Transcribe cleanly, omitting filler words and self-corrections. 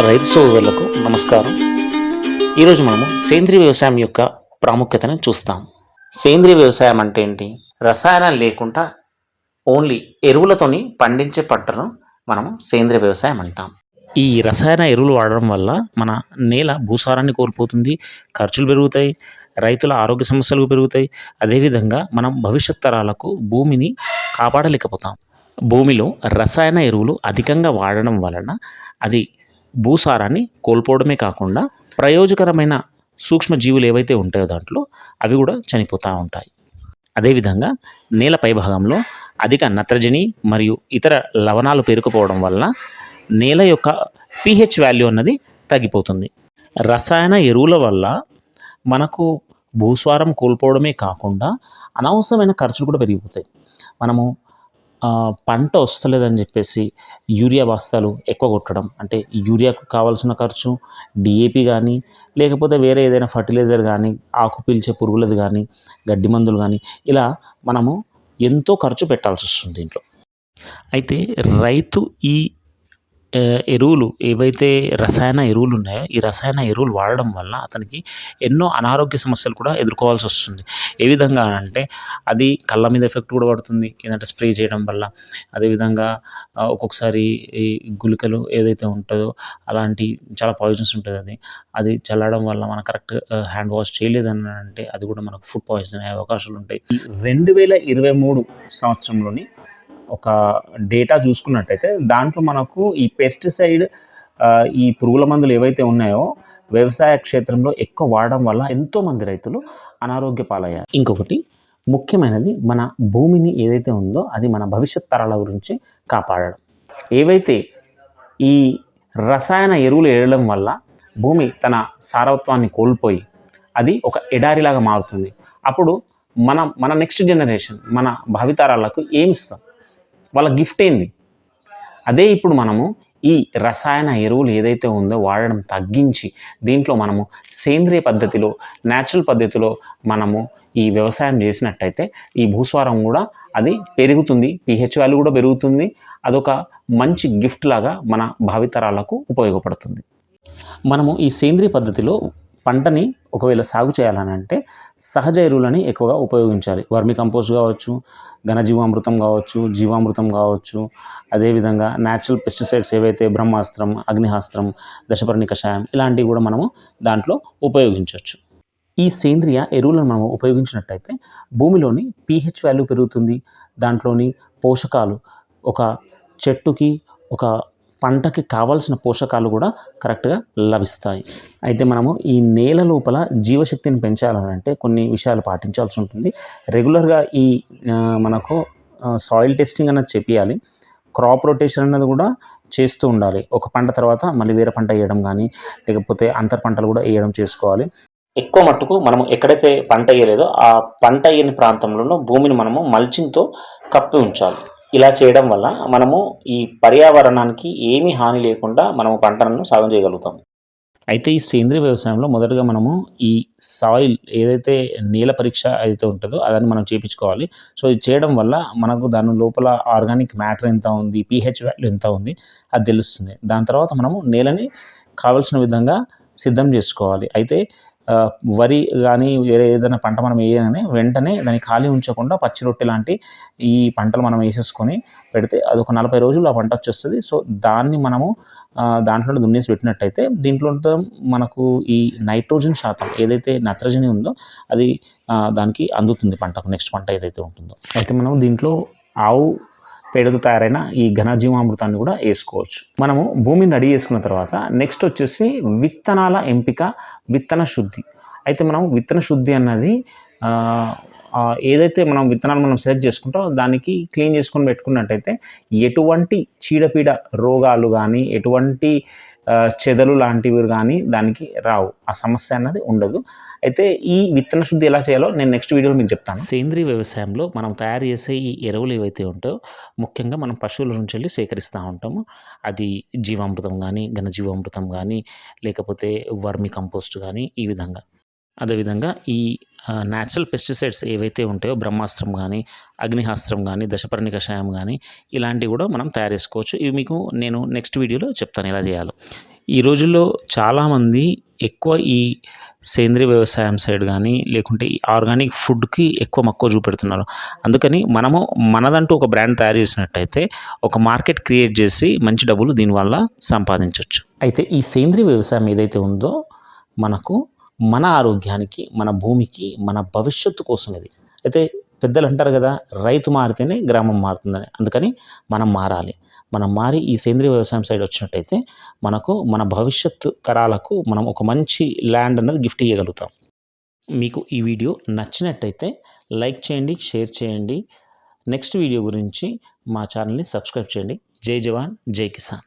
రైతు సోదరులకు నమస్కారం. ఈరోజు మనము సేంద్రీయ వ్యవసాయం యొక్క ప్రాముఖ్యతను చూస్తాం. సేంద్రీయ వ్యవసాయం అంటే ఏంటి? రసాయనాలు లేకుండా ఓన్లీ ఎరువులతోని పండించే పంటను మనము సేంద్రీయ వ్యవసాయం అంటాం. ఈ రసాయన ఎరువులు వాడడం వల్ల మన నేల భూసారాన్ని కోల్పోతుంది, ఖర్చులు పెరుగుతాయి, రైతుల ఆరోగ్య సమస్యలు పెరుగుతాయి. అదేవిధంగా మనం భవిష్యత్ తరాలకు భూమిని కాపాడలేకపోతాం. భూమిలో రసాయన ఎరువులు అధికంగా వాడడం వలన అది భూసారాన్ని కోల్పోవడమే కాకుండా ప్రయోజకరమైన సూక్ష్మజీవులు ఏవైతే ఉంటాయో దాంట్లో అవి కూడా చనిపోతూ ఉంటాయి. అదేవిధంగా నేల పైభాగంలో అధిక నత్రజని మరియు ఇతర లవణాలు పేరుకుపోవడం వలన నేల యొక్క pH వాల్యూ అన్నది తగ్గిపోతుంది. రసాయన ఎరువుల వల్ల మనకు భూసారం కోల్పోవడమే కాకుండా అనవసరమైన ఖర్చులు కూడా పెరిగిపోతాయి. మనము పంట వస్తలేదని చెప్పేసి యూరియా బస్తాలు ఎక్కువ కొట్టడం, అంటే యూరియాకు కావాల్సిన ఖర్చు డిఏపి కానీ లేకపోతే వేరే ఏదైనా ఫర్టిలైజర్ కానీ ఆకు పీల్చే పురుగులది కానీ గడ్డి మందులు కానీ ఇలా మనము ఎంతో ఖర్చు పెట్టాల్సి వస్తుంది దీంట్లో. అయితే రైతు ఈ ఎరువులు ఏవైతే రసాయన ఎరువులు ఉన్నాయో ఈ రసాయన ఎరువులు వాడడం వల్ల అతనికి ఎన్నో అనారోగ్య సమస్యలు కూడా ఎదుర్కోవాల్సి వస్తుంది. ఏ విధంగా అంటే అది కళ్ళ మీద ఎఫెక్ట్ కూడా పడుతుంది ఏదంటే స్ప్రే చేయడం వల్ల. అదేవిధంగా ఒక్కొక్కసారి ఈ గుళికలు ఏదైతే ఉంటుందో అలాంటి చాలా పాయిజన్స్ ఉంటుంది. అది చల్లడం వల్ల మనం కరెక్ట్ హ్యాండ్ వాష్ చేయలేదని అంటే అది కూడా మనకు ఫుడ్ పాయిజన్ అయ్యే అవకాశాలు ఉంటాయి. 2023 సంవత్సరంలోని ఒక డేటా చూసుకున్నట్టయితే దాంట్లో మనకు ఈ పెస్టిసైడ్ ఈ పురుగుల మందులు ఏవైతే ఉన్నాయో వ్యవసాయ క్షేత్రంలో ఎక్కువ వాడడం వల్ల ఎంతోమంది రైతులు అనారోగ్య పాలయ్యారు. ఇంకొకటి ముఖ్యమైనది, మన భూమిని ఏదైతే ఉందో అది మన భవిష్యత్ తరాల గురించి కాపాడడం. ఏవైతే ఈ రసాయన ఎరువులు వేయడం వల్ల భూమి తన సారవత్వాన్ని కోల్పోయి అది ఒక ఎడారిలాగా మారుతుంది. అప్పుడు మన నెక్స్ట్ జనరేషన్ మన భావితరాలకు ఏమిస్తాం? వాళ్ళ గిఫ్ట్ ఏంది? అదే ఇప్పుడు మనము ఈ రసాయన ఎరువులు ఏదైతే ఉందో వాడడం తగ్గించి దీంట్లో మనము సేంద్రియ పద్ధతిలో న్యాచురల్ పద్ధతిలో మనము ఈ వ్యవసాయం చేసినట్టయితే ఈ భూసారం కూడా అది పెరుగుతుంది, pH వాల్యూ కూడా పెరుగుతుంది. అదొక మంచి గిఫ్ట్ లాగా మన భావితరాలకు ఉపయోగపడుతుంది. మనము ఈ సేంద్రియ పద్ధతిలో పంటని ఒకవేళ సాగు చేయాలని అంటే సహజ ఎరువులని ఎక్కువగా ఉపయోగించాలి. వర్మి కంపోస్ట్ కావచ్చు, ఘనజీవామృతం కావచ్చు, జీవామృతం కావచ్చు, అదేవిధంగా న్యాచురల్ పెస్టిసైడ్స్ ఏవైతే బ్రహ్మాస్త్రం, అగ్నిహాస్త్రం, దశపర్ణి కషాయం ఇలాంటివి కూడా మనము దాంట్లో ఉపయోగించవచ్చు. ఈ సేంద్రియ ఎరువులను మనం ఉపయోగించినట్టయితే భూమిలోని pH వాల్యూ పెరుగుతుంది. దాంట్లోని పోషకాలు ఒక చెట్టుకి ఒక పంటకి కావాల్సిన పోషకాలు కూడా కరెక్ట్గా లభిస్తాయి. అయితే మనము ఈ నేల లోపల జీవశక్తిని పెంచాలంటే కొన్ని విషయాలు పాటించాల్సి ఉంటుంది. రెగ్యులర్గా ఈ మనకు సాయిల్ టెస్టింగ్ అన్నది చేపియాలి. క్రాప్ రొటేషన్ అన్నది కూడా చేస్తూ ఉండాలి. ఒక పంట తర్వాత మళ్ళీ వేరే పంట వేయడం కానీ లేకపోతే అంతర్ పంటలు కూడా వేయడం చేసుకోవాలి. ఎక్కువ మట్టుకు మనము ఎక్కడైతే పంట వేయలేదో ఆ పంట వేయని ప్రాంతంలో భూమిని మనము మల్చింగ్తో కప్పి ఉంచాలి. ఇలా చేయడం వల్ల మనము ఈ పర్యావరణానికి ఏమీ హాని లేకుండా మనము పంటలను సాగు చేయగలుగుతాం. అయితే ఈ సేంద్రీయ వ్యవసాయంలో మొదటగా మనము ఈ సాయిల్ ఏదైతే నేల పరీక్ష అయితే ఉంటుందో అదని మనం చేయించుకోవాలి. సో ఇది చేయడం వల్ల మనకు దాని లోపల ఆర్గానిక్ మ్యాటర్ ఎంత ఉంది, pH వాల్యూ ఎంత ఉంది అది తెలుస్తుంది. దాని తర్వాత మనము నేలని కావలసిన విధంగా సిద్ధం చేసుకోవాలి. అయితే వరి కానీ వేరే ఏదైనా పంట మనం వేయగానే వెంటనే దాన్ని ఖాళీ ఉంచకుండా పచ్చి రొట్టె లాంటి ఈ పంటలు మనం వేసేసుకొని పెడితే అదొక 40 రోజులు ఆ పంట వచ్చేస్తుంది. సో దాన్ని మనము దాంట్లో దున్నేసి పెట్టినట్టయితే దీంట్లో మనకు ఈ నైట్రోజన్ శాతం ఏదైతే నత్రజని ఉందో అది దానికి అందుతుంది పంటకు, నెక్స్ట్ పంట ఏదైతే ఉంటుందో. అయితే మనం దీంట్లో ఆవు పేడతో తయారైన ఈ ఘనజీవామృతాన్ని కూడా వేసుకోవచ్చు. మనము భూమిని రెడీ చేసుకున్న తర్వాత నెక్స్ట్ వచ్చేసి విత్తనాల ఎంపిక, విత్తన శుద్ధి. అయితే మనం విత్తన శుద్ధి అన్నది ఏదైతే మనం విత్తనాలు మనం సెలెక్ట్ చేసుకుంటామో దానికి క్లీన్ చేసుకొని పెట్టుకున్నట్టయితే ఎటువంటి చీడపీడ రోగాలు కానీ ఎటువంటి చెదలు లాంటివి కానీ దానికి రావు, ఆ సమస్య అన్నది ఉండదు. అయితే ఈ విత్తన శుద్ధి ఎలా చేయాలో నేను నెక్స్ట్ వీడియోలో మీకు చెప్తాను. సేంద్రీయ వ్యవసాయంలో మనం తయారు చేసే ఈ ఎరువులు ఏవైతే ఉంటాయో ముఖ్యంగా మనం పశువుల నుంచి వెళ్ళి సేకరిస్తూ ఉంటాము. అది జీవామృతం కానీ ఘనజీవామృతం కానీ లేకపోతే వర్మి కంపోస్ట్ కానీ ఈ విధంగా. అదేవిధంగా ఈ న్యాచురల్ పెస్టిసైడ్స్ ఏవైతే ఉంటాయో బ్రహ్మాస్త్రం కానీ అగ్నిహాస్త్రం కానీ దశపర్ణి కషాయం కానీ ఇలాంటివి కూడా మనం తయారు చేసుకోవచ్చు. ఇవి మీకు నేను నెక్స్ట్ వీడియోలో చెప్తాను ఎలా చేయాలో. ఈ రోజుల్లో చాలామంది ఎక్కువ ఈ సేంద్రీయ వ్యవసాయం సైడ్ కానీ లేకుంటే ఈ ఆర్గానిక్ ఫుడ్కి ఎక్కువ మక్కువ చూపెడుతున్నారు. అందుకని మనము మనదంటూ ఒక బ్రాండ్ తయారు చేసినట్టయితే ఒక మార్కెట్ క్రియేట్ చేసి మంచి డబ్బులు దీనివల్ల సంపాదించవచ్చు. అయితే ఈ సేంద్రీయ వ్యవసాయం ఏదైతే ఉందో మనకు మన ఆరోగ్యానికి, మన భూమికి, మన భవిష్యత్తు కోసం ఇది. అయితే పెద్దలు అంటారు కదా, రైతు మారితేనే గ్రామం మారుతుందని. అందుకని మనం మారాలి. మనం మారి ఈ సేంద్రీయ వ్యవసాయం సైడ్ వచ్చినట్టయితే మనకు మన భవిష్యత్తు తరాలకు మనం ఒక మంచి ల్యాండ్ అన్నది గిఫ్ట్ ఇవ్వగలుగుతాం. మీకు ఈ వీడియో నచ్చినట్టయితే లైక్ చేయండి, షేర్ చేయండి. నెక్స్ట్ వీడియో గురించి మా ఛానల్ని సబ్స్క్రైబ్ చేయండి. జై జవాన్, జై కిసాన్.